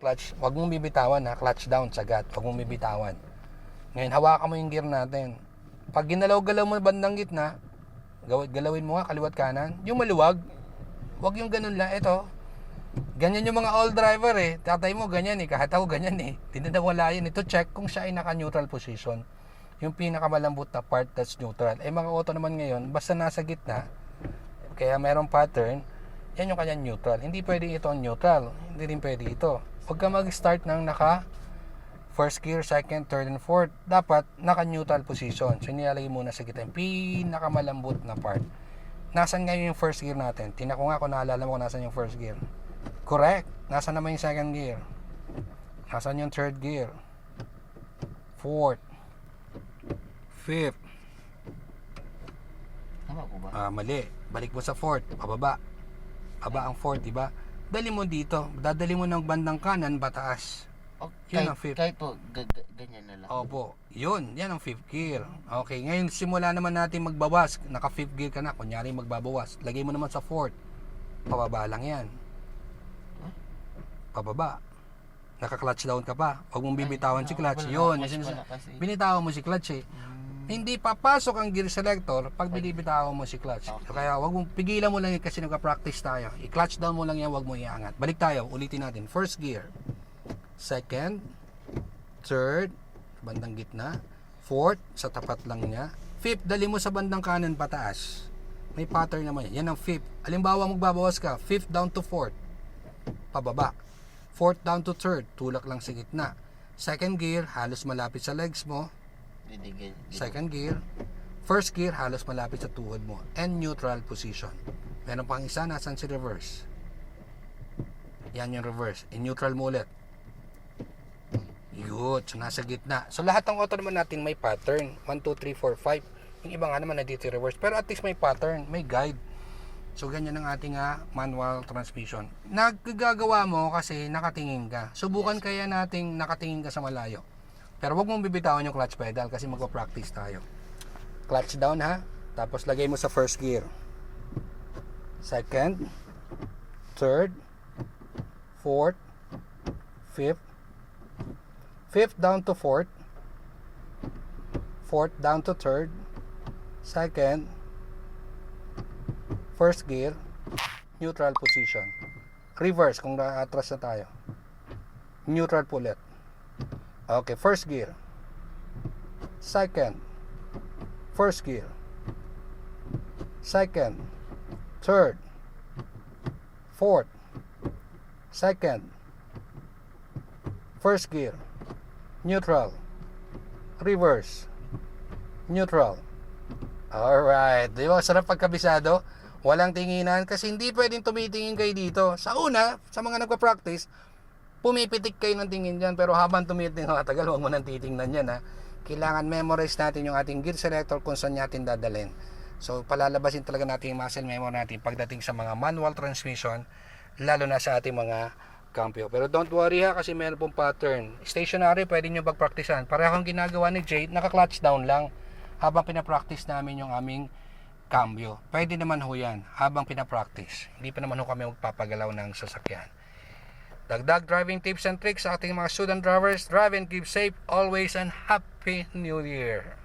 Clutch, wag mong bibitawan ha. Clutch down, sagat. Wag mong bibitawan. Ngayon, hawakan mo yung gear natin. Pag ginalaw-galaw mo bandang gitna, galawin mo nga kaliwat kanan. Yung maluwag, wag yung ganun lang. Ito, ganyan yung mga all driver eh. Tatay mo ganyan eh. Kahit ako ganyan eh. Tinanawala yun. Ito check kung siya ay naka-neutral position. Yung pinakamalambot na part that's neutral. Eh mga auto naman ngayon, basta nasa gitna, kaya merong pattern, yan yung kanyang neutral. Hindi pwede ito ang neutral. Hindi rin pwede ito. Huwag ka mag-start ng naka first gear, second, third, and fourth. Dapat naka-neutral position. So nilalagay muna sa gitna yung pinakamalambot na part. Nasaan ngayon yung first gear natin? Tingnan ko nga kung naalala mo kung nasaan yung first gear. Correct. Nasaan naman yung second gear? Nasaan yung third gear? Fourth. Fifth. Tama po ba? Mali. Balik mo sa fourth. Pababa. Baba ang fourth, diba? Dali mo dito. Dadali mo ng bandang kanan, bataas. Yun ang fifth. Kahit po, ganyan na lang. Opo. Yun. Yan ang fifth gear. Okay. Ngayon, simula naman natin magbawas. Naka fifth gear ka na. Kunyari magbabawas. Lagay mo naman sa fourth. Pababa lang yan. Pababa. Naka-clutch down ka pa. Huwag mong bibitawan si clutch. Yun. Binitawan mo si clutch eh. Hindi papasok ang gear selector pag binibitawan mo si clutch. So, kaya wag mong pigilan mo lang yun kasi nagka-practice tayo. I-clutch down mo lang yan, wag mo iangat. Balik tayo, ulitin natin. First gear. Second. Third. Bandang gitna. Fourth. Sa tapat lang niya. Fifth, dali mo sa bandang kanan pataas. May pattern naman yan. Yan ang fifth. Halimbawa magbabawas ka. Fifth down to fourth. Pababa. Fourth down to third. Tulak lang sa gitna. Second gear, halos malapit sa legs mo. Second gear. First gear, halos malapit sa tuhod mo. And neutral position. Meron pang isa, nasan si reverse? Yan yung reverse. In neutral mo ulit. Yun. So, nasa gitna. So, lahat ng auto naman natin may pattern. 1, 2, 3, 4, 5. Yung iba nga naman nandito reverse. Pero at least may pattern. May guide. So, ganyan ang ating manual transmission. Nagagagawa mo kasi nakatingin ka. Subukan kaya nating nakatingin ka sa malayo. Pero wag mong bibitawan yung clutch pedal kasi magpa-practice tayo. Clutch down ha. Tapos lagay mo sa first gear. Second. Third. Fourth. Fifth. Fifth down to fourth. Fourth down to third. Second. First gear. Neutral position. Reverse kung atras na tayo. Neutral ulit. Okay, first gear. Second. First gear. Second. Third. Fourth. Second. First gear. Neutral. Reverse. Neutral. Alright. Di ba? Sarap pagkabisado. Walang tinginan kasi hindi pwedeng tumitingin kayo dito. Sa una, sa mga nagpa-practice, pumipitik kayo ng tingin dyan, pero habang tumiting matagal, huwag mo nang titingnan yan ha. Kailangan memorize natin yung ating gear selector kung saan natin dadalhin. So palalabasin talaga natin yung muscle memory natin pagdating sa mga manual transmission, lalo na sa ating mga Campio. Pero don't worry ha, kasi meron pong pattern. Stationary, pwede nyo pagpraktisan. Pareho ang ginagawa ni Jade, naka-clutch down lang habang pinapractice namin yung aming Cambio. Pwede naman ho yan habang pinapractice. Hindi pa naman ho kami magpapagalaw ng sasakyan. Dagdag driving tips and tricks sa ating mga student drivers. Drive and keep safe always and Happy New Year!